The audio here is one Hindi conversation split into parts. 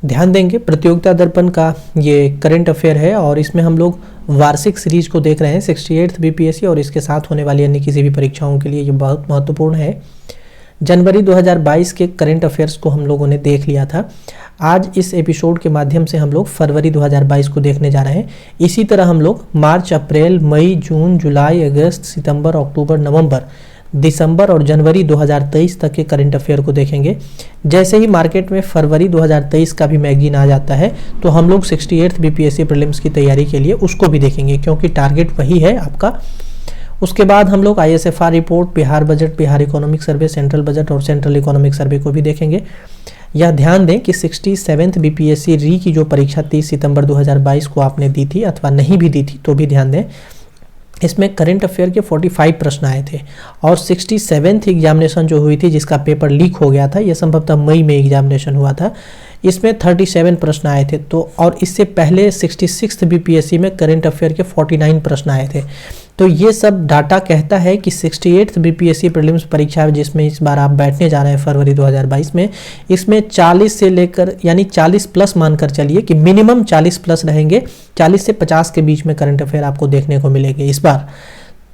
ध्यान देंगे प्रतियोगिता दर्पण का ये करंट अफेयर है और इसमें हम लोग वार्षिक सीरीज को देख रहे हैं 68th बीपीएससी और इसके साथ होने वाली अन्य किसी भी परीक्षाओं के लिए ये बहुत महत्वपूर्ण है। जनवरी 2022 के करंट अफेयर्स को हम लोगों ने देख लिया था। आज इस एपिसोड के माध्यम से हम लोग फरवरी 2022 को देखने जा रहे हैं। इसी तरह हम लोग मार्च, अप्रैल, मई, जून, जुलाई, अगस्त, सितंबर, अक्टूबर, नवंबर, दिसंबर और जनवरी 2023 तक के करंट अफेयर को देखेंगे। जैसे ही मार्केट में फरवरी 2023 का भी मैगजीन आ जाता है तो हम लोग 68th बीपीएससी प्रीलिम्स की तैयारी के लिए उसको भी देखेंगे, क्योंकि टारगेट वही है आपका। उसके बाद हम लोग ISFR report, Bihar budget, Bihar economic survey, central budget और सेंट्रल इकोनॉमिक सर्वे को भी देखेंगे। यह ध्यान दें कि 67th बीपीएससी री की जो परीक्षा 30 सितंबर 2022 को आपने दी थी अथवा नहीं भी दी थी तो भी ध्यान दें, इसमें करंट अफेयर के 45 प्रश्न आए थे और 67th एग्जामिनेशन जो हुई थी जिसका पेपर लीक हो गया था, यह संभवतः मई में एग्जामिनेशन हुआ था, इसमें 37 प्रश्न आए थे। तो और इससे पहले 66th बीपीएससी में करंट अफेयर के 49 प्रश्न आए थे। तो ये सब डाटा कहता है कि 68th बीपीएससी प्रीलिम्स परीक्षा जिसमें इस बार आप बैठने जा रहे हैं फरवरी 2022 में, इसमें 40 से लेकर यानी 40 प्लस मानकर चलिए कि मिनिमम 40 प्लस रहेंगे, 40 से 50 के बीच में करंट अफेयर आपको देखने को मिलेंगे इस बार।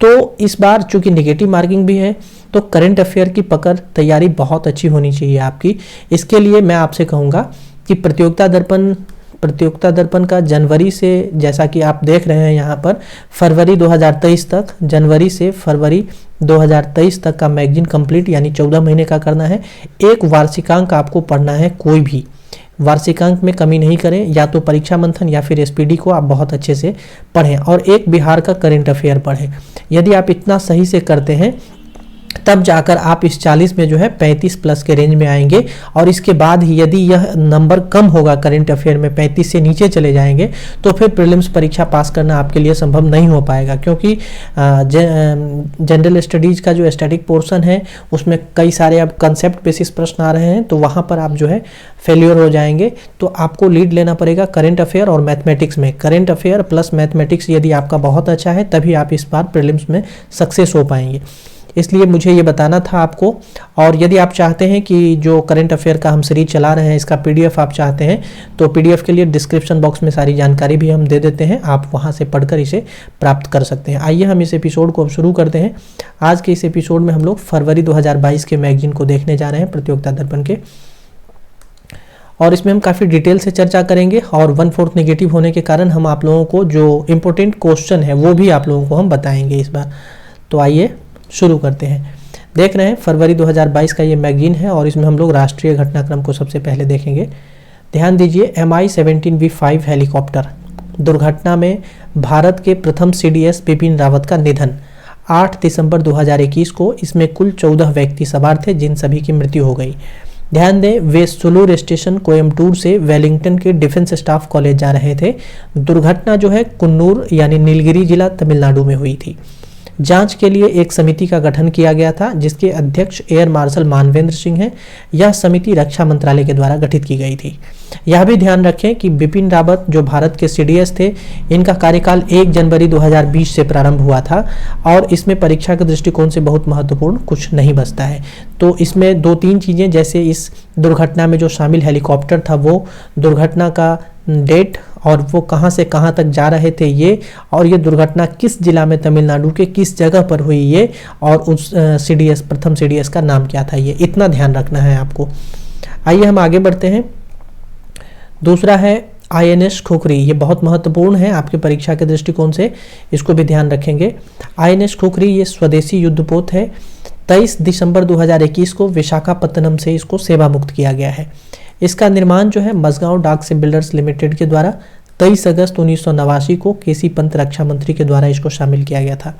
तो इस बार चूंकि नेगेटिव मार्किंग भी है तो करंट अफेयर की पकड़ तैयारी बहुत अच्छी होनी चाहिए आपकी। इसके लिए मैं आपसे कहूँगा कि प्रतियोगिता दर्पण का जनवरी से, जैसा कि आप देख रहे हैं यहाँ पर, फरवरी 2023 तक, जनवरी से फरवरी 2023 तक का मैगजीन कंप्लीट यानी 14 महीने का करना है। एक वार्षिकांक आपको पढ़ना है, कोई भी वार्षिकांक में कमी नहीं करें, या तो परीक्षा मंथन या फिर एसपीडी को आप बहुत अच्छे से पढ़ें और एक बिहार का करंट अफेयर पढ़ें। यदि आप इतना सही से करते हैं तब जाकर आप इस 40 में जो है 35 प्लस के रेंज में आएंगे। और इसके बाद ही यदि यह नंबर कम होगा करंट अफेयर में, 35 से नीचे चले जाएंगे, तो फिर प्रीलिम्स परीक्षा पास करना आपके लिए संभव नहीं हो पाएगा, क्योंकि जनरल स्टडीज़ का जो स्टैटिक पोर्शन है उसमें कई सारे अब कंसेप्ट बेसिस प्रश्न आ रहे हैं, तो वहाँ पर आप जो है फेल्योर हो जाएंगे। तो आपको लीड लेना पड़ेगा करंट अफेयर और मैथमेटिक्स में। करंट अफेयर प्लस मैथमेटिक्स यदि आपका बहुत अच्छा है तभी आप इस बार प्रीलिम्स में सक्सेस हो पाएंगे। इसलिए मुझे ये बताना था आपको। और यदि आप चाहते हैं कि जो करंट अफेयर का हम सीरीज चला रहे हैं इसका पीडीएफ आप चाहते हैं तो पीडीएफ के लिए डिस्क्रिप्शन बॉक्स में सारी जानकारी भी हम दे देते हैं, आप वहां से पढ़कर इसे प्राप्त कर सकते हैं। आइए हम इस एपिसोड को अब शुरू करते हैं। आज के इस एपिसोड में हम लोग फरवरी 2022 के मैगजीन को देखने जा रहे हैं, प्रतियोगिता दर्पण के, और इसमें हम काफ़ी डिटेल से चर्चा करेंगे। और 1/4 नेगेटिव होने के कारण हम आप लोगों को जो इम्पोर्टेंट क्वेश्चन है वो भी आप लोगों को हम बताएंगे इस बार। तो आइए शुरू करते हैं। देख रहे हैं फरवरी 2022 का ये मैगजीन है और इसमें हम लोग राष्ट्रीय घटनाक्रम को सबसे पहले देखेंगे। ध्यान दीजिए, MI-17V5 हेलीकॉप्टर दुर्घटना में भारत के प्रथम CDS बिपिन रावत का निधन 8 दिसंबर 2021 को। इसमें कुल 14 व्यक्ति सवार थे जिन सभी की मृत्यु हो गई। ध्यान दें, वे सुलूर स्टेशन कोयम्बटूर से वेलिंगटन के डिफेंस स्टाफ कॉलेज जा रहे थे। दुर्घटना जो है कुन्नूर यानी नीलगिरी जिला तमिलनाडु में हुई थी। जांच के लिए एक समिति का गठन किया गया था जिसके अध्यक्ष एयर मार्शल मानवेंद्र सिंह हैं। यह समिति रक्षा मंत्रालय के द्वारा गठित की गई थी। यह भी ध्यान रखें कि बिपिन रावत जो भारत के CDS थे, इनका कार्यकाल 1 जनवरी 2020 से प्रारंभ हुआ था और इसमें परीक्षा के दृष्टिकोण से बहुत महत्वपूर्ण कुछ नहीं बचता है। तो इसमें 2-3 चीज़ें, जैसे इस दुर्घटना में जो शामिल हेलीकॉप्टर था वो दुर्घटना का डेट और वो कहां से कहां तक जा रहे थे ये, और ये दुर्घटना किस जिला में तमिलनाडु के किस जगह पर हुई ये, और उस CDS प्रथम CDS का नाम क्या था, ये इतना ध्यान रखना है आपको। आइए हम आगे बढ़ते हैं। दूसरा है INS खुखरी। ये बहुत महत्वपूर्ण है आपकी परीक्षा के दृष्टिकोण से, इसको भी ध्यान रखेंगे। INS खुखरी ये स्वदेशी युद्धपोत है। 23 दिसंबर 2021 को विशाखापत्तनम से इसको सेवा मुक्त किया गया है। इसका निर्माण जो है मझगांव डाक से बिल्डर्स लिमिटेड के द्वारा 23 अगस्त 1989 को केसी पंत रक्षा मंत्री के द्वारा इसको शामिल किया गया था।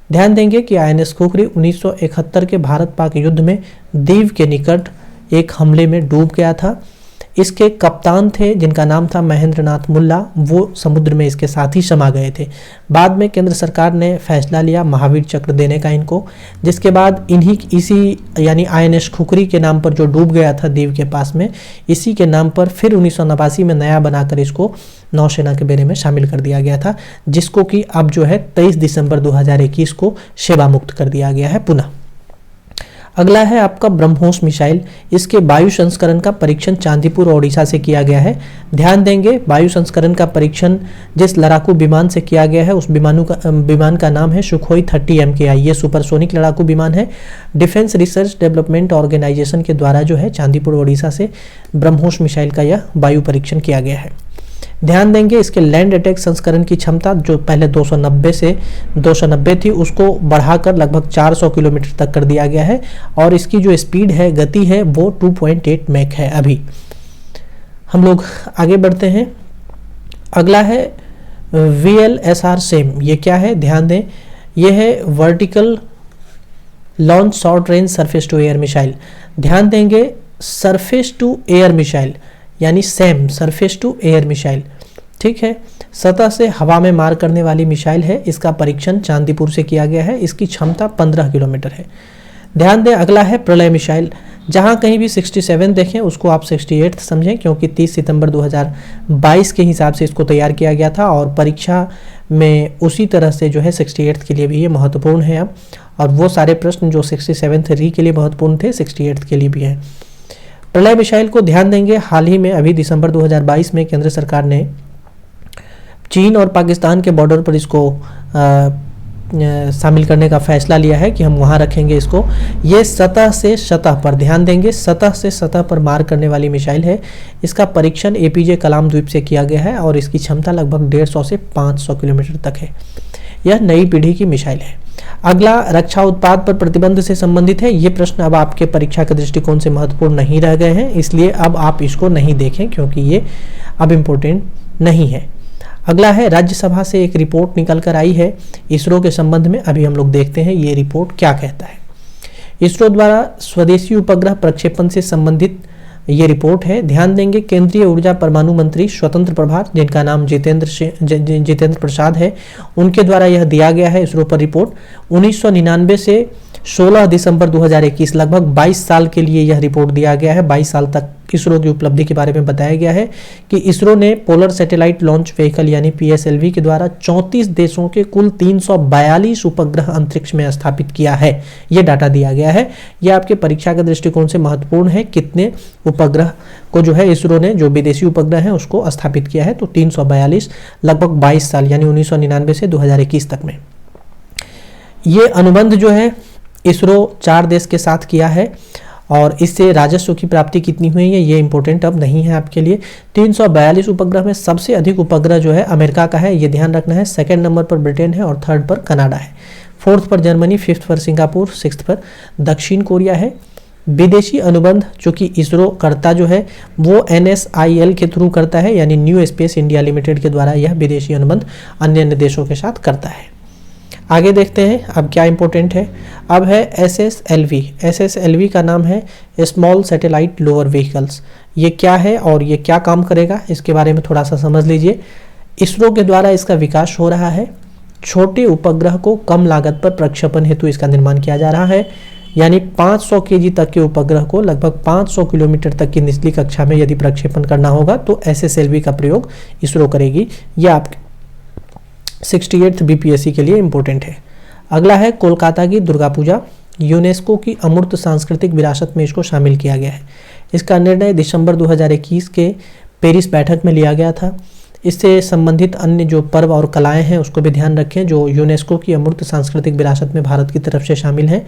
ध्यान देंगे कि INS खुखरी 1971 के भारत पाक युद्ध में दीव के निकट एक हमले में डूब गया था। इसके कप्तान थे जिनका नाम था महेंद्र नाथ मुल्ला, वो समुद्र में इसके साथ ही समा गए थे। बाद में केंद्र सरकार ने फैसला लिया महावीर चक्र देने का इनको, जिसके बाद इसी यानी INS खुखरी के नाम पर जो डूब गया था दीव के पास में, इसी के नाम पर फिर 1989 में नया बनाकर इसको नौसेना के बेड़े में शामिल कर दिया गया था, जिसको कि अब जो है 23 दिसंबर 2021 को सेवा मुक्त कर दिया गया है पुनः। अगला है आपका ब्रह्मोस मिसाइल। इसके वायु संस्करण का परीक्षण चांदीपुर ओडिशा से किया गया है। ध्यान देंगे, वायु संस्करण का परीक्षण जिस लड़ाकू विमान से किया गया है उस विमान का नाम है सुखोई 30 MKI। ये सुपरसोनिक लड़ाकू विमान है। डिफेंस रिसर्च डेवलपमेंट ऑर्गेनाइजेशन के द्वारा जो है चांदीपुर ओडिशा से ब्रह्मोस मिसाइल का यह वायु परीक्षण किया गया है। ध्यान देंगे, इसके लैंड अटैक संस्करण की क्षमता जो पहले 290 थी उसको बढ़ाकर लगभग 400 किलोमीटर तक कर दिया गया है और इसकी जो स्पीड है, गति है, वो 2.8 मैक है। अभी हम लोग आगे बढ़ते हैं। अगला है VLSR सेम। ये क्या है? ध्यान दें, ये है vertical launch short range surface to air missile. ध्यान देंगे, सरफेस टू एयर मिसाइल यानी same surface to air missile, ठीक है, सतह से हवा में मार करने वाली मिसाइल है। इसका परीक्षण चांदीपुर से किया गया है। इसकी क्षमता 15 किलोमीटर है। ध्यान दें, अगला है प्रलय मिसाइल। जहां कहीं भी 67 देखें उसको आप 68 समझें, क्योंकि 30 सितंबर 2022 के हिसाब से इसको तैयार किया गया था और परीक्षा में उसी तरह से जो है 68 के लिए भी ये महत्वपूर्ण है अब, और वो सारे प्रश्न जो 67 री के लिए महत्वपूर्ण थे 68 के लिए भी हैं। प्रलय मिसाइल को ध्यान देंगे, हाल ही में अभी दिसंबर 2022 में केंद्र सरकार ने चीन और पाकिस्तान के बॉर्डर पर इसको शामिल करने का फैसला लिया है कि हम वहां रखेंगे इसको। ये सतह से सतह पर, ध्यान देंगे, सतह से सतह पर मार करने वाली मिसाइल है। इसका परीक्षण APJ कलाम द्वीप से किया गया है और इसकी क्षमता लगभग 150 से 500 किलोमीटर तक है। यह नई पीढ़ी की मिसाइल है। अगला रक्षा उत्पाद पर प्रतिबंध से संबंधित है। ये प्रश्न अब आपके परीक्षा के दृष्टिकोण से महत्वपूर्ण नहीं रह गए हैं, इसलिए अब आप इसको नहीं देखें क्योंकि ये अब इम्पोर्टेंट नहीं है। अगला है राज्यसभा से एक रिपोर्ट निकल कर आई है इसरो के संबंध में। अभी हम लोग देखते हैं ये रिपोर्ट क्या कहता है। इसरो द्वारा स्वदेशी उपग्रह प्रक्षेपण से संबंधित ये रिपोर्ट है। ध्यान देंगे, केंद्रीय ऊर्जा परमाणु मंत्री स्वतंत्र प्रभार, जिनका नाम जितेंद्र प्रसाद है, उनके द्वारा यह दिया गया है इसरो पर रिपोर्ट। 1999 से 16 दिसंबर 2021 लगभग 22 साल के लिए यह रिपोर्ट दिया गया है। 22 साल तक इसरो की उपलब्धि के बारे में बताया गया है कि इसरो ने पोलर सैटेलाइट लॉन्च व्हीकल यानी PSLV के द्वारा 34 देशों के कुल 342 उपग्रह अंतरिक्ष में स्थापित किया है। यह डाटा दिया गया है। यह आपके परीक्षा के दृष्टिकोण से महत्वपूर्ण है। कितने उपग्रह को जो है इसरो ने, जो विदेशी उपग्रह है, उसको स्थापित किया है, तो 342 लगभग 22 साल यानी 1999 से 2021 तक में। ये अनुबंध जो है इसरो 4 देश के साथ किया है और इससे राजस्व की प्राप्ति कितनी हुई है ये इंपॉर्टेंट अब नहीं है आपके लिए। 342 उपग्रह में सबसे अधिक उपग्रह जो है अमेरिका का है, ये ध्यान रखना है। सेकंड नंबर पर ब्रिटेन है और थर्ड पर कनाडा है। फोर्थ पर जर्मनी, फिफ्थ पर सिंगापुर, सिक्स्थ पर दक्षिण कोरिया है। विदेशी अनुबंध जो कि इसरो करता जो है वो NSIL के थ्रू करता है, यानी न्यू स्पेस इंडिया लिमिटेड के द्वारा यह विदेशी अनुबंध अन्य देशों के साथ करता है। आगे देखते हैं अब क्या इंपॉर्टेंट है। अब है SSLV। SSLV का नाम है स्मॉल सैटेलाइट लोअर व्हीकल्स। ये क्या है और ये क्या काम करेगा इसके बारे में थोड़ा सा समझ लीजिए। इसरो के द्वारा इसका विकास हो रहा है। छोटे उपग्रह को कम लागत पर प्रक्षेपण हेतु इसका निर्माण किया जा रहा है, यानी 500 kg तक के उपग्रह को लगभग 500 किलोमीटर तक की निचली कक्षा में यदि प्रक्षेपण करना होगा तो SSLV का प्रयोग इसरो करेगी। यह आपके 68th BPSC के लिए इम्पोर्टेंट है। अगला है कोलकाता की दुर्गा पूजा। यूनेस्को की अमूर्त सांस्कृतिक विरासत में इसको शामिल किया गया है। इसका निर्णय दिसंबर 2021 के पेरिस बैठक में लिया गया था। इससे संबंधित अन्य जो पर्व और कलाएं हैं उसको भी ध्यान रखें जो यूनेस्को की अमूर्त सांस्कृतिक विरासत में भारत की तरफ से शामिल हैं,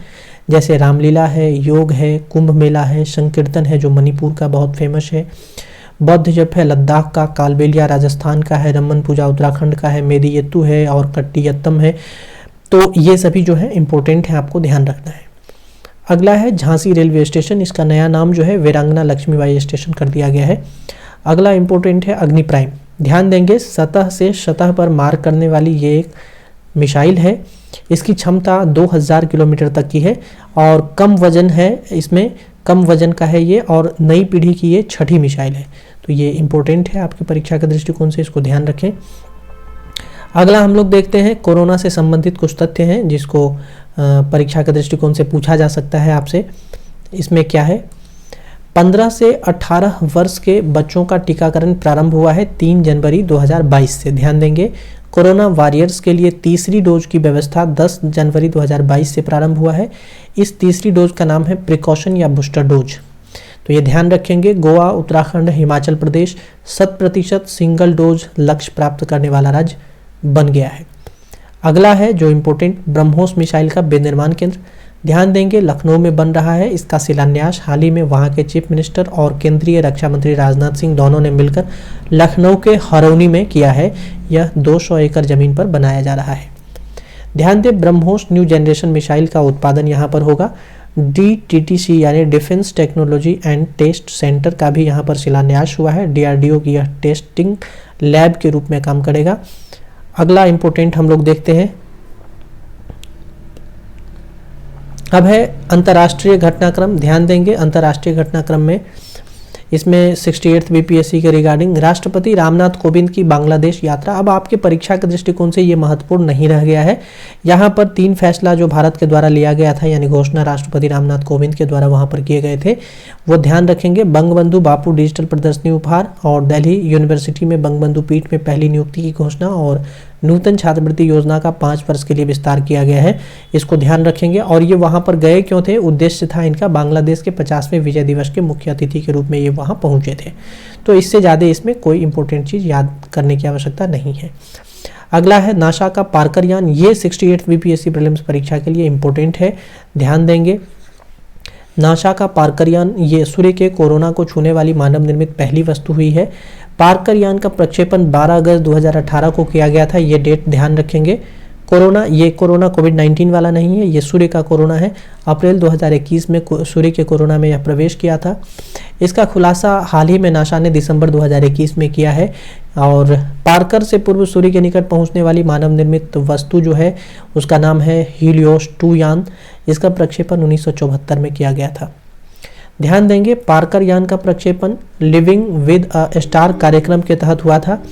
जैसे रामलीला है, योग है, कुंभ मेला है, संकीर्तन है जो मणिपुर का बहुत फेमस है, बौद्ध जप है लद्दाख का, कालबेलिया राजस्थान का है, रमन पूजा उत्तराखंड का है, मेदियत्तू है और कट्टियत्तम है। तो ये सभी जो है इंपॉर्टेंट है, आपको ध्यान रखना है। अगला है झांसी रेलवे स्टेशन। इसका नया नाम जो है वीरांगना लक्ष्मीबाई स्टेशन कर दिया गया है। अगला इंपॉर्टेंट है अग्नि प्राइम। ध्यान देंगे, सतह से सतह पर मार करने वाली ये एक मिसाइल है। इसकी क्षमता 2000 किलोमीटर तक की है और कम वजन है, इसमें कम वजन का है ये, और नई पीढ़ी की ये छठी मिसाइल है। तो ये इंपॉर्टेंट है आपकी परीक्षा के दृष्टिकोण से, इसको ध्यान रखें। अगला हम लोग देखते हैं कोरोना से संबंधित कुछ तथ्य हैं जिसको परीक्षा के दृष्टिकोण से पूछा जा सकता है आपसे। इसमें क्या है, 15 से 18 वर्ष के बच्चों का टीकाकरण प्रारंभ हुआ है 3 जनवरी 2022 से। ध्यान देंगे, कोरोना वॉरियर्स के लिए तीसरी डोज की व्यवस्था 10 जनवरी 2022 से प्रारंभ हुआ है। इस तीसरी डोज का नाम है प्रिकॉशन या बूस्टर डोज। तो ये ध्यान रखेंगे, गोवा, उत्तराखंड, हिमाचल प्रदेश 100% सिंगल डोज लक्ष्य प्राप्त करने वाला राज्य बन गया है। अगला है जो इम्पोर्टेंट, ब्रह्मोस मिसाइल का विनिर्माण केंद्र। ध्यान देंगे, लखनऊ में बन रहा है। इसका शिलान्यास हाल ही में वहाँ के चीफ मिनिस्टर और केंद्रीय रक्षा मंत्री राजनाथ सिंह दोनों ने मिलकर लखनऊ के हरौनी में किया है। यह 200 एकड़ जमीन पर बनाया जा रहा है। ध्यान दें, ब्रह्मोस न्यू जनरेशन मिसाइल का उत्पादन यहाँ पर होगा। DTTC यानी defence technology and test centre का भी यहाँ पर शिलान्यास हुआ है। DRDO की यह टेस्टिंग लैब के रूप में काम करेगा। अगला इम्पोर्टेंट हम लोग देखते हैं, अब है अंतर्राष्ट्रीय घटनाक्रम। ध्यान देंगे, अंतर्राष्ट्रीय घटनाक्रम में इसमें 68th BPSC के रिगार्डिंग राष्ट्रपति रामनाथ कोविंद की बांग्लादेश यात्रा। अब आपके परीक्षा के दृष्टिकोण से ये महत्वपूर्ण नहीं रह गया है। यहाँ पर 3 फैसला जो भारत के द्वारा लिया गया था, यानी घोषणा राष्ट्रपति रामनाथ कोविंद के द्वारा वहाँ पर किए गए थे, वो ध्यान रखेंगे। बंगबंधु बापू डिजिटल प्रदर्शनी उपहार और दिल्ली यूनिवर्सिटी में बंगबंधु पीठ में पहली नियुक्ति की घोषणा और नूतन छात्रवृत्ति योजना का 5 वर्ष के लिए विस्तार किया गया है। इसको ध्यान रखेंगे। और ये वहाँ पर गए क्यों थे? उद्देश्य था इनका बांग्लादेश के 50वें विजय दिवस के मुख्य अतिथि के रूप में ये वहाँ पहुँचे थे। तो इससे ज़्यादा इसमें कोई इंपॉर्टेंट चीज़ याद करने की आवश्यकता नहीं है। अगला है नासा का पार्कर यान। ये 68 BPSC प्रीलिम्स परीक्षा के लिए इंपॉर्टेंट है, ध्यान देंगे। नासा का पार्कर यान ये सूर्य के कोरोना को छूने वाली मानव निर्मित पहली वस्तु हुई है। पार्कर यान का प्रक्षेपण 12 अगस्त 2018 को किया गया था। ये डेट ध्यान रखेंगे। कोरोना, ये कोरोना कोविड-19 वाला नहीं है, ये सूर्य का कोरोना है। अप्रैल 2021 में सूर्य के कोरोना में यह प्रवेश किया था। इसका खुलासा हाल ही में नासा ने दिसंबर 2021 में किया है। और पार्कर से पूर्व सूर्य के निकट पहुंचने वाली मानव निर्मित वस्तु जो है उसका नाम है हीलियोस 2 यान। इसका प्रक्षेपण 1974 में किया गया था। ध्यान देंगे, पार्कर यान का प्रक्षेपण लिविंग विद अ स्टार कार्यक्रम के तहत हुआ था।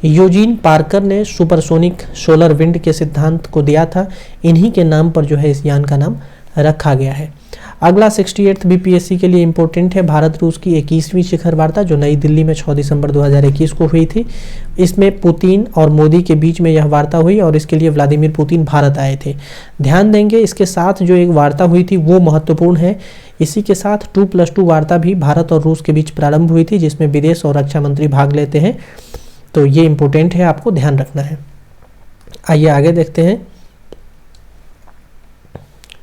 यूजीन पार्कर ने सुपरसोनिक सोलर विंड के सिद्धांत को दिया था। इन्हीं के नाम पर जो है इस यान का नाम रखा गया है। अगला 68th BPSC के लिए इंपॉर्टेंट है, भारत रूस की 21वीं शिखर वार्ता जो नई दिल्ली में 6 दिसंबर 2021 को हुई थी। इसमें पुतिन और मोदी के बीच में यह वार्ता हुई और इसके लिए व्लादिमीर पुतिन भारत आए थे। ध्यान देंगे, इसके साथ जो एक वार्ता हुई थी वो महत्वपूर्ण है। इसी के साथ 2+2 वार्ता भी भारत और रूस के बीच प्रारंभ हुई थी, जिसमें विदेश और रक्षा मंत्री भाग लेते हैं। तो ये इंपॉर्टेंट है, आपको ध्यान रखना है। आइए आगे देखते हैं।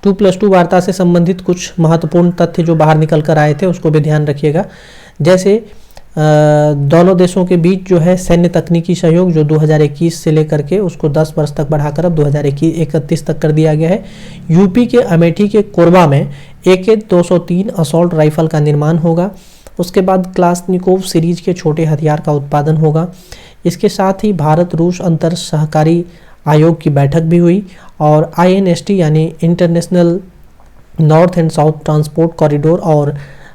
2+2 वार्ता से संबंधित कुछ महत्वपूर्ण तथ्य जो बाहर निकल कर आए थे उसको भी ध्यान रखिएगा। जैसे दोनों देशों के बीच जो है सैन्य तकनीकी सहयोग जो 2021 से लेकर के उसको 10 वर्ष तक बढ़ाकर अब 2031 तक कर दिया गया है। यूपी के अमेठी के कोरबा में AK-203 असॉल्ट राइफल का निर्माण होगा। उसके बाद क्लासनिकोव सीरीज के छोटे हथियार का उत्पादन होगा। इसके साथ ही भारत रूस अंतर सहकारी आयोग की बैठक भी हुई और INST यानी international north and south transport corridor और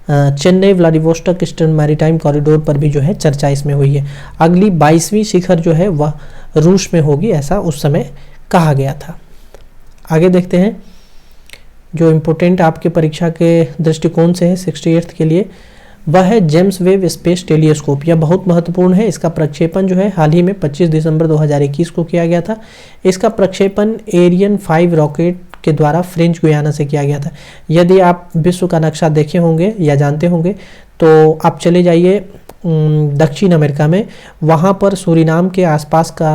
Chennai Vladivostok eastern maritime corridor पर भी जो है चर्चा इसमें हुई है। अगली 22वीं शिखर जो है वह रूस में होगी, ऐसा उस समय कहा गया था। आगे देखते हैं जो इम्पोर्टेंट आपके परीक्षा के दृष्टिकोण से है 68th के लिए, वह है जेम्स वेब स्पेस टेलीस्कोप। यह बहुत महत्वपूर्ण है। इसका प्रक्षेपण जो है हाल ही में 25 दिसंबर 2021 को किया गया था। इसका प्रक्षेपण एरियन 5 रॉकेट के द्वारा फ्रेंच गुयाना से किया गया था। यदि आप विश्व का नक्शा देखे होंगे या जानते होंगे तो आप चले जाइए दक्षिण अमेरिका में, वहाँ पर सूरीनाम के आसपास का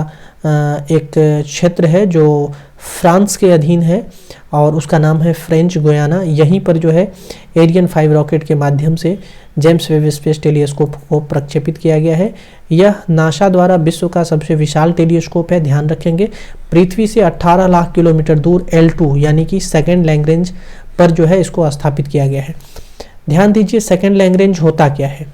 एक क्षेत्र है जो फ्रांस के अधीन है और उसका नाम है फ्रेंच गुयाना। यहीं पर जो है एरियन 5 रॉकेट के माध्यम से जेम्स वेब स्पेस टेलीस्कोप को प्रक्षेपित किया गया है। यह नासा द्वारा विश्व का सबसे विशाल टेलीस्कोप है। ध्यान रखेंगे, पृथ्वी से 18 लाख किलोमीटर दूर L2 यानी कि सेकेंड लैग्रेंज पर जो है इसको स्थापित किया गया है। ध्यान दीजिए, सेकेंड लैग्रेंज होता क्या है?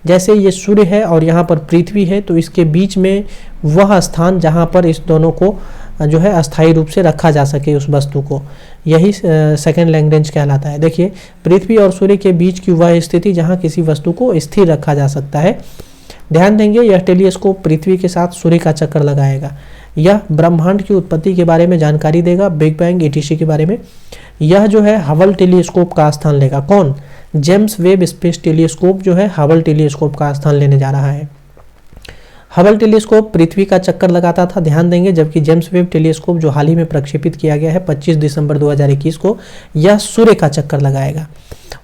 जैसे ये सूर्य है और यहाँ पर पृथ्वी है, तो इसके बीच में वह स्थान जहाँ पर इस दोनों को जो है अस्थायी रूप से रखा जा सके उस वस्तु को, यही सेकेंड लैग्रेंज कहलाता है। देखिए, पृथ्वी और सूर्य के बीच की वह स्थिति जहाँ किसी वस्तु को स्थिर रखा जा सकता है। ध्यान देंगे, यह टेलीस्कोप पृथ्वी के साथ सूर्य का चक्कर लगाएगा। यह ब्रह्मांड की उत्पत्ति के बारे में जानकारी देगा, बिग बैंग ETC के बारे में। यह जो है हबल टेलीस्कोप का स्थान लेगा। कौन? जेम्स वेब स्पेस टेलीस्कोप जो है हबल टेलीस्कोप का स्थान लेने जा रहा है। हबल टेलीस्कोप पृथ्वी का चक्कर लगाता था, ध्यान देंगे, जबकि जेम्स वेब टेलीस्कोप जो हाल ही में प्रक्षेपित किया गया है 25 दिसंबर 2021 को, यह सूर्य का चक्कर लगाएगा।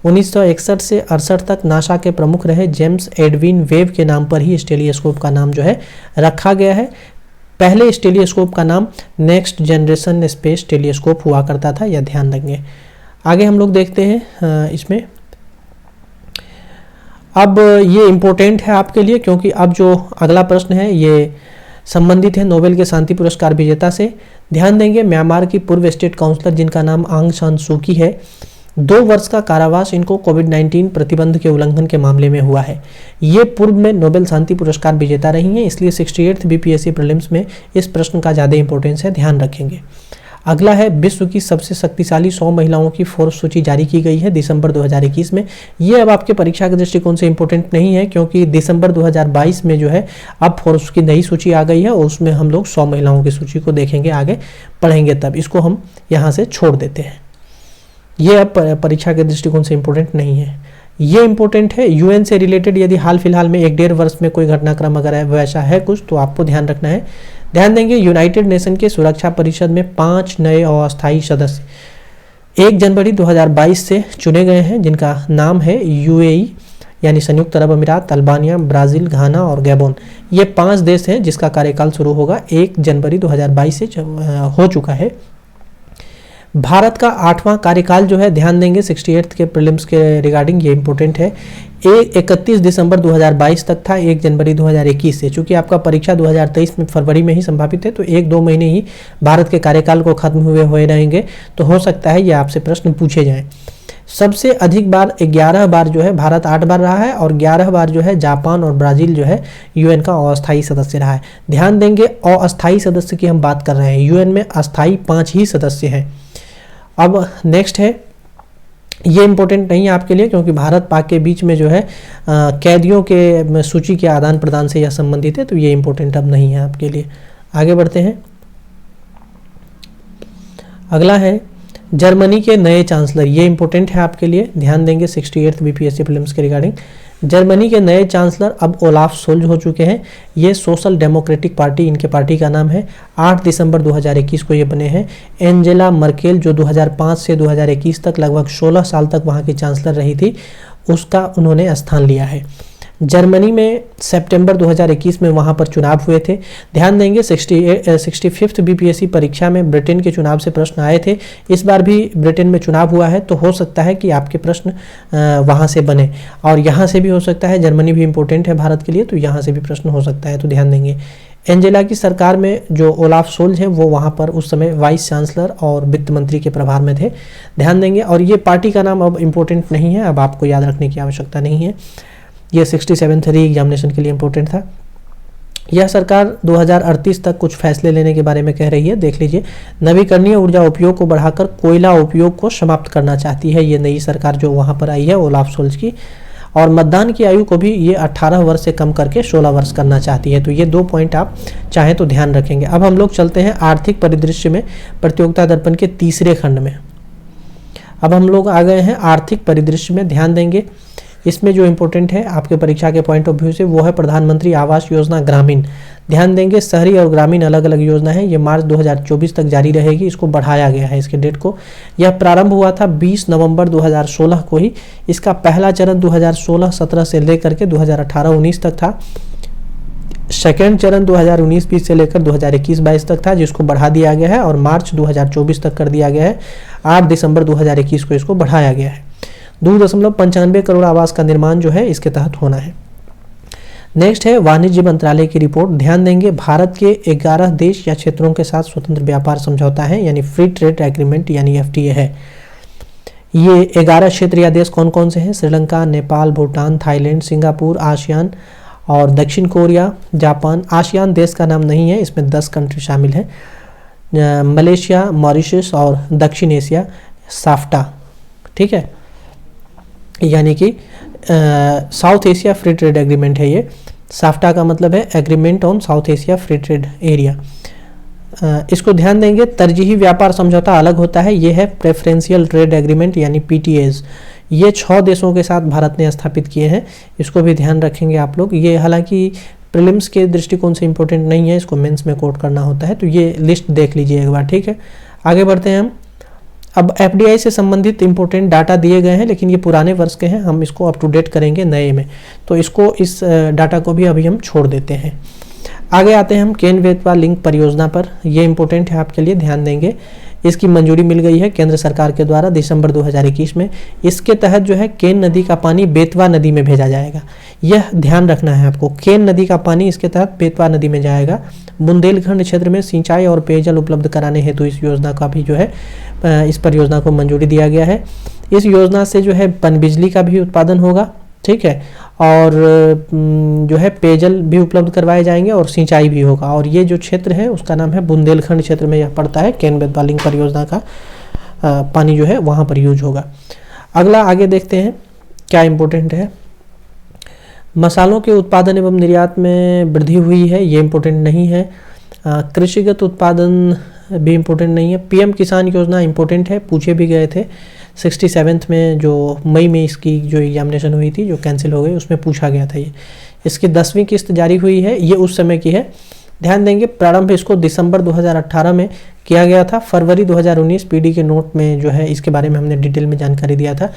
1961 से 68 तक नासा के प्रमुख रहे जेम्स एडविन वेब के नाम पर ही इस टेलीस्कोप का नाम जो है रखा गया है। पहले इस टेलीस्कोप का नाम नेक्स्ट जनरेशन स्पेस टेलीस्कोप हुआ करता था, यह ध्यान रखेंगे। आगे हम लोग देखते हैं इसमें, अब ये इम्पोर्टेंट है आपके लिए क्योंकि अब जो अगला प्रश्न है ये संबंधित है नोबेल के शांति पुरस्कार विजेता से। ध्यान देंगे, म्यांमार की पूर्व स्टेट काउंसलर जिनका नाम आंग सान सू की है, 2 वर्ष का कारावास इनको कोविड-19 प्रतिबंध के उल्लंघन के मामले में हुआ है। ये पूर्व में नोबेल शांति पुरस्कार विजेता रही हैं, इसलिए 68th बीपीएससी प्रीलिम्स में इस प्रश्न का ज़्यादा इंपॉर्टेंस है, ध्यान रखेंगे। अगला है, विश्व की सबसे शक्तिशाली 100 महिलाओं की फोर्ब्स सूची जारी की गई है दिसंबर 2021 में। ये अब आपके परीक्षा के दृष्टिकोण से इंपॉर्टेंट नहीं है क्योंकि दिसंबर 2022 में जो है अब फोर्ब्स की नई सूची आ गई है और उसमें हम लोग 100 महिलाओं की सूची को देखेंगे, आगे पढ़ेंगे, तब इसको हम यहाँ से छोड़ देते हैं। ये अब परीक्षा के दृष्टिकोण से इंपॉर्टेंट नहीं है। ये इंपॉर्टेंट है, यूएन से रिलेटेड यदि हाल फिलहाल में 1-1.5 वर्ष में कोई घटनाक्रम अगर वैसा है कुछ तो आपको ध्यान रखना है। ध्यान देंगे, यूनाइटेड नेशन के सुरक्षा परिषद में 5 नए अस्थायी सदस्य 1 जनवरी 2022 से चुने गए हैं, जिनका नाम है यूएई यानी संयुक्त अरब अमीरात, अल्बानिया, ब्राज़ील, घाना और गैबोन। ये 5 देश हैं जिसका कार्यकाल शुरू होगा 1 जनवरी 2022 से हो चुका है। भारत का 8वां कार्यकाल जो है, ध्यान देंगे, 68th के प्रीलिम्स के रिगार्डिंग ये इंपॉर्टेंट है, 31 दिसंबर 2022 तक था 1 जनवरी 2021 से। चूंकि आपका परीक्षा 2023 में फरवरी में ही संभावित है तो 1-2 महीने ही भारत के कार्यकाल को खत्म हुए रहेंगे, तो हो सकता है ये आपसे प्रश्न पूछे जाएं। सबसे अधिक बार 11 बार जो है भारत 8 बार रहा है और 11 बार जो है जापान और ब्राज़ील जो है यूएन का अस्थायी सदस्य रहा है। ध्यान देंगे, अस्थायी सदस्य की हम बात कर रहे हैं, यूएन में अस्थायी 5 ही सदस्य हैं। अब नेक्स्ट है, ये इंपॉर्टेंट नहीं है आपके लिए क्योंकि भारत पाक के बीच में जो है कैदियों के सूची के आदान प्रदान से यह संबंधित है, तो ये इंपॉर्टेंट अब नहीं है आपके लिए। आगे बढ़ते हैं। अगला है, जर्मनी के नए चांसलर, ये इंपॉर्टेंट है आपके लिए, ध्यान देंगे, 68th बीपीएससी प्रीलिम्स के रिगार्डिंग। जर्मनी के नए चांसलर अब ओलाफ सोल्ज हो चुके हैं। ये सोशल डेमोक्रेटिक पार्टी इनके पार्टी का नाम है। 8 दिसंबर 2021 को ये बने हैं। एंजेला मर्केल जो 2005 से 2021 तक लगभग 16 साल तक वहाँ की चांसलर रही थी, उसका उन्होंने स्थान लिया है। जर्मनी में सितंबर 2021 में वहाँ पर चुनाव हुए थे। ध्यान देंगे, 65th बीपीएससी परीक्षा में ब्रिटेन के चुनाव से प्रश्न आए थे। इस बार भी ब्रिटेन में चुनाव हुआ है, तो हो सकता है कि आपके प्रश्न वहाँ से बने और यहाँ से भी हो सकता है। जर्मनी भी इम्पोर्टेंट है भारत के लिए, तो यहाँ से भी प्रश्न हो सकता है, तो ध्यान देंगे। एंजेला की सरकार में जो ओलाफ सोल्ज है वो वहाँ पर उस समय वाइस चांसलर और वित्त मंत्री के प्रभार में थे, ध्यान देंगे। और ये पार्टी का नाम अब इम्पोर्टेंट नहीं है, अब आपको याद रखने की आवश्यकता नहीं है। यह 67th री एग्जामिनेशन के लिए इम्पोर्टेंट था। यह सरकार 2038 तक कुछ फैसले लेने के बारे में कह रही है, देख लीजिए। नवीकरणीय ऊर्जा उपयोग को बढ़ाकर कोयला उपयोग को समाप्त करना चाहती है ये नई सरकार जो वहाँ पर आई है ओलाफ सोल्ज की। और मतदान की आयु को भी ये 18 वर्ष से कम करके 16 वर्ष करना चाहती है। तो ये 2 पॉइंट आप चाहें तो ध्यान रखेंगे। अब हम लोग चलते हैं आर्थिक परिदृश्य में प्रतियोगिता दर्पण के तीसरे खंड में। अब हम लोग आ गए हैं आर्थिक परिदृश्य में, ध्यान देंगे। इसमें जो इम्पोर्टेंट है आपके परीक्षा के पॉइंट ऑफ व्यू से वो है प्रधानमंत्री आवास योजना ग्रामीण। ध्यान देंगे, शहरी और ग्रामीण अलग अलग योजना है। ये मार्च 2024 तक जारी रहेगी, इसको बढ़ाया गया है इसके डेट को। यह प्रारंभ हुआ था 20 नवंबर 2016 को ही। इसका पहला चरण 2016-17 से लेकर के 2018-19 तक था। सेकेंड चरण 2019-20 से लेकर 2021-22 तक था, जिसको बढ़ा दिया गया है और मार्च 2024 तक कर दिया गया है। 8 दिसंबर 2021 को इसको बढ़ाया गया है। 2.95 करोड़ आवास का निर्माण जो है इसके तहत होना है। नेक्स्ट है वाणिज्य मंत्रालय की रिपोर्ट। ध्यान देंगे, भारत के 11 देश या क्षेत्रों के साथ स्वतंत्र व्यापार समझौता है यानी फ्री ट्रेड एग्रीमेंट यानी FTA है। ये 11 क्षेत्र या देश कौन कौन से हैं? Sri Lanka, Nepal, Bhutan, Thailand, Singapore, ASEAN और दक्षिण कोरिया, जापान। आसियान देश का नाम नहीं है, इसमें 10 कंट्री शामिल है। मलेशिया, मॉरिशस और दक्षिण एशिया, साफ्टा, ठीक है, यानी कि south Asia free trade agreement है ये। साफ्टा का मतलब है agreement on south Asia free trade area. इसको ध्यान देंगे, तरजीही व्यापार समझौता अलग होता है, ये है प्रेफरेंशियल ट्रेड एग्रीमेंट यानी PTAs। ये 6 देशों के साथ भारत ने स्थापित किए हैं, इसको भी ध्यान रखेंगे आप लोग। ये हालांकि प्रीलिम्स के दृष्टिकोण से इंपॉर्टेंट नहीं है, इसको मेंस में कोट करना होता है। तो ये लिस्ट देख लीजिए एक बार, ठीक है। आगे बढ़ते हैं हम। अब एफडीआई से संबंधित इंपॉर्टेंट डाटा दिए गए हैं, लेकिन ये पुराने वर्ष के हैं, हम इसको अप टू डेट करेंगे नए में, तो इसको इस डाटा को भी अभी हम छोड़ देते हैं। आगे आते हैं हम केन बेतवा लिंक परियोजना पर। ये इंपॉर्टेंट है आपके लिए, ध्यान देंगे। इसकी मंजूरी मिल गई है केंद्र सरकार के द्वारा दिसंबर 2021 में। इसके तहत जो है केन नदी का पानी बेतवा नदी में भेजा जाएगा, यह ध्यान रखना है आपको। केन नदी का पानी इसके तहत बेतवा नदी में जाएगा। बुंदेलखंड क्षेत्र में सिंचाई और पेयजल उपलब्ध कराने हेतु इस योजना का भी जो है इस परियोजना को मंजूरी दिया गया है। इस योजना से जो है पनबिजली का भी उत्पादन होगा, ठीक है, और जो है पेयजल भी उपलब्ध करवाए जाएंगे और सिंचाई भी होगा। और ये जो क्षेत्र है उसका नाम है बुंदेलखंड क्षेत्र में यह पड़ता है। केन बेतवा लिंक परियोजना का पानी जो है वहाँ पर यूज होगा। अगला आगे देखते हैं क्या इम्पोर्टेंट है। मसालों के उत्पादन एवं निर्यात में वृद्धि हुई है, ये इम्पोर्टेंट नहीं है। कृषिगत उत्पादन भी इम्पोर्टेंट नहीं है। पीएम किसान योजना इम्पोर्टेंट है, पूछे भी गए थे 67th में, जो मई में इसकी जो एग्जामिनेशन हुई थी, जो कैंसिल हो गई, उसमें पूछा गया था ये। इसकी 10वीं किस्त जारी हुई है, ये उस समय की है, ध्यान देंगे। प्रारंभ इसको दिसंबर 2018 में किया गया था। फरवरी 2019 पीडी के नोट में जो है इसके बारे में हमने डिटेल में जानकारी दिया था।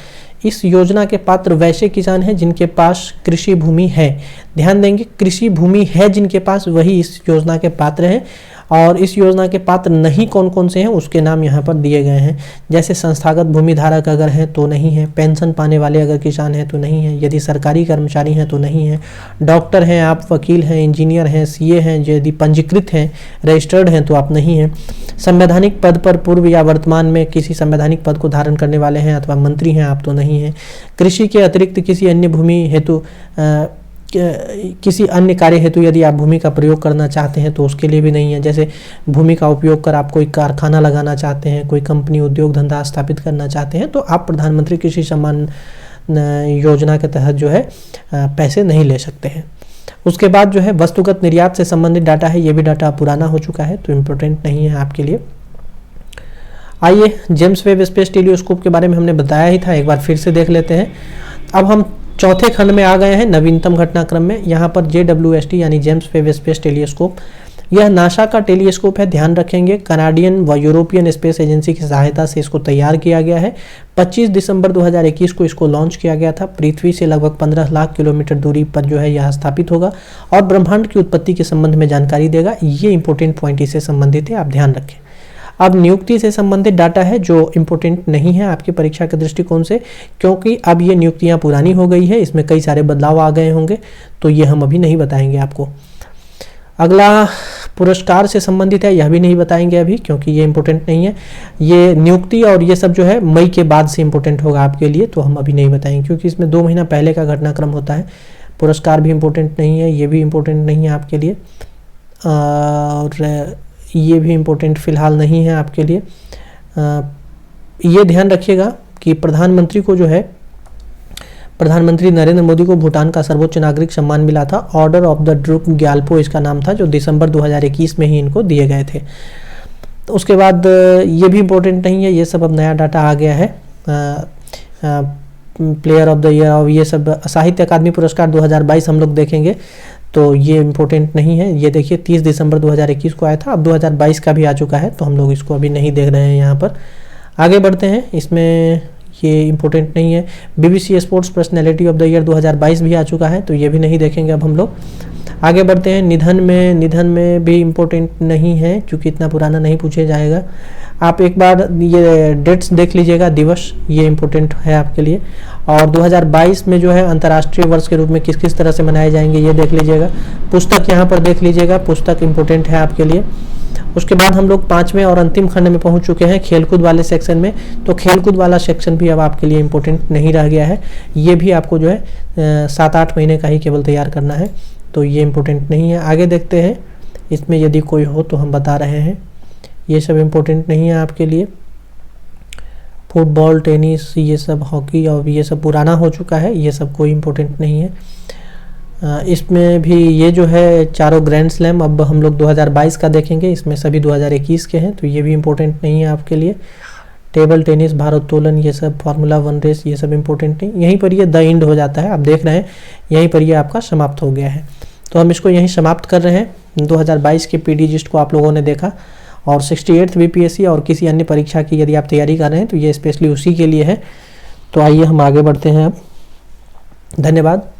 इस योजना के पात्र वैसे किसान हैं जिनके पास कृषि भूमि है, ध्यान देंगे, कृषि भूमि है जिनके पास, वही इस योजना के पात्र हैं। और इस योजना के पात्र नहीं कौन कौन से हैं उसके नाम यहाँ पर दिए गए हैं। जैसे संस्थागत भूमि धारक अगर हैं तो नहीं है, पेंशन पाने वाले अगर किसान हैं तो नहीं है, यदि सरकारी कर्मचारी हैं तो नहीं है, डॉक्टर हैं आप, वकील हैं, इंजीनियर हैं, सीए हैं, यदि पंजीकृत हैं, रजिस्टर्ड हैं तो आप नहीं हैं, संवैधानिक पद पर पूर्व या वर्तमान में किसी संवैधानिक पद को धारण करने वाले हैं अथवा मंत्री हैं आप तो नहीं हैं, कृषि के अतिरिक्त किसी अन्य भूमि हेतु किसी अन्य कार्य हेतु यदि आप भूमि का प्रयोग करना चाहते हैं तो उसके लिए भी नहीं है। जैसे भूमि का उपयोग कर आप कोई कारखाना लगाना चाहते हैं, कोई कंपनी उद्योग धंधा स्थापित करना चाहते हैं, तो आप प्रधानमंत्री कृषि सम्मान योजना के तहत जो है पैसे नहीं ले सकते हैं। उसके बाद जो है वस्तुगत निर्यात से संबंधित डाटा है, ये भी डाटा पुराना हो चुका है तो इम्पोर्टेंट नहीं है आपके लिए। आइए जेम्स वेब स्पेस टेलीस्कोप के बारे में हमने बताया ही था, एक बार फिर से देख लेते हैं। अब हम चौथे खंड में आ गए हैं, नवीनतम घटनाक्रम में। यहाँ पर JWST यानी जेम्स वेब स्पेस टेलीस्कोप, यह नासा का टेलीस्कोप है, ध्यान रखेंगे। कनाडियन व यूरोपियन स्पेस एजेंसी की सहायता से इसको तैयार किया गया है। 25 दिसंबर 2021 को इसको लॉन्च किया गया था। पृथ्वी से लगभग 15 लाख किलोमीटर दूरी पर जो है यह स्थापित होगा और ब्रह्मांड की उत्पत्ति के संबंध में जानकारी देगा। ये इंपॉर्टेंट पॉइंट इससे संबंधित है, आप ध्यान रखें। अब नियुक्ति से संबंधित डाटा है जो इम्पोर्टेंट नहीं है आपकी परीक्षा के दृष्टिकोण से, क्योंकि अब ये नियुक्तियां पुरानी हो गई है, इसमें कई सारे बदलाव आ गए होंगे, तो ये हम अभी नहीं बताएंगे आपको। अगला पुरस्कार से संबंधित है, यह भी नहीं बताएंगे अभी क्योंकि ये इम्पोर्टेंट नहीं है। ये नियुक्ति और ये सब जो है मई के बाद से इम्पोर्टेंट होगा आपके लिए, तो हम अभी नहीं बताएंगे क्योंकि इसमें 2 महीना पहले का घटनाक्रम होता है। पुरस्कार भी इम्पोर्टेंट नहीं है, ये भी इम्पोर्टेंट नहीं है आपके लिए, और ये भी इम्पोर्टेंट फिलहाल नहीं है आपके लिए। ये ध्यान रखिएगा कि प्रधानमंत्री को जो है, प्रधानमंत्री नरेंद्र मोदी को भूटान का सर्वोच्च नागरिक सम्मान मिला था, order of the Druk Gyalpo इसका नाम था, जो दिसंबर 2021 में ही इनको दिए गए थे। तो उसके बाद ये भी इम्पोर्टेंट नहीं है, ये सब अब नया डाटा आ गया है। प्लेयर ऑफ द ईयर और ये सब, साहित्य अकादमी पुरस्कार 2022 हम लोग देखेंगे तो ये इम्पोर्टेंट नहीं है। ये देखिए 30 दिसंबर 2021 को आया था, अब 2022 का भी आ चुका है, तो हम लोग इसको अभी नहीं देख रहे हैं यहाँ पर। आगे बढ़ते हैं, इसमें ये इम्पोर्टेंट नहीं है। BBC sports personality of the year 2022 भी आ चुका है, तो ये भी नहीं देखेंगे अब हम लोग। आगे बढ़ते हैं, निधन में भी इम्पोर्टेंट नहीं है क्योंकि इतना पुराना नहीं पूछे जाएगा। आप एक बार ये डेट्स देख लीजिएगा, दिवस, ये इम्पोर्टेंट है आपके लिए। और 2022 में जो है अंतर्राष्ट्रीय वर्ष के रूप में किस किस तरह से मनाए जाएंगे ये देख लीजिएगा। पुस्तक यहाँ पर देख लीजिएगा, पुस्तक इम्पोर्टेंट है आपके लिए। उसके बाद हम लोग 5वें और अंतिम खंड में पहुंच चुके हैं, खेलकूद वाले सेक्शन में। तो खेलकूद वाला सेक्शन भी अब आपके लिए इम्पोर्टेंट नहीं रह गया है, ये भी आपको जो है 7-8 महीने का ही केवल तैयार करना है, तो ये इम्पोर्टेंट नहीं है। आगे देखते हैं, इसमें यदि कोई हो तो हम बता रहे हैं। ये सब इम्पोर्टेंट नहीं है आपके लिए। फुटबॉल, टेनिस, ये सब, हॉकी और ये सब पुराना हो चुका है, ये सब कोई इम्पोर्टेंट नहीं है। इसमें भी ये जो है चारों ग्रैंड स्लैम अब हम लोग 2022 का देखेंगे, इसमें सभी 2021 के हैं, तो ये भी इम्पोर्टेंट नहीं है आपके लिए। टेबल टेनिस, भारोत्तोलन, ये सब, फार्मूला 1 रेस, ये सब इम्पोर्टेंट नहीं। यहीं पर ये द एंड हो जाता है, आप देख रहे हैं, यहीं पर ये आपका समाप्त हो गया है। तो हम इसको यहीं समाप्त कर रहे हैं। 2022 के पीडी जिस्ट को आप लोगों ने देखा, और 68th बीपीएससी और किसी अन्य परीक्षा की यदि आप तैयारी कर रहे हैं तो ये स्पेशली उसी के लिए है। तो आइए हम आगे बढ़ते हैं अब। धन्यवाद।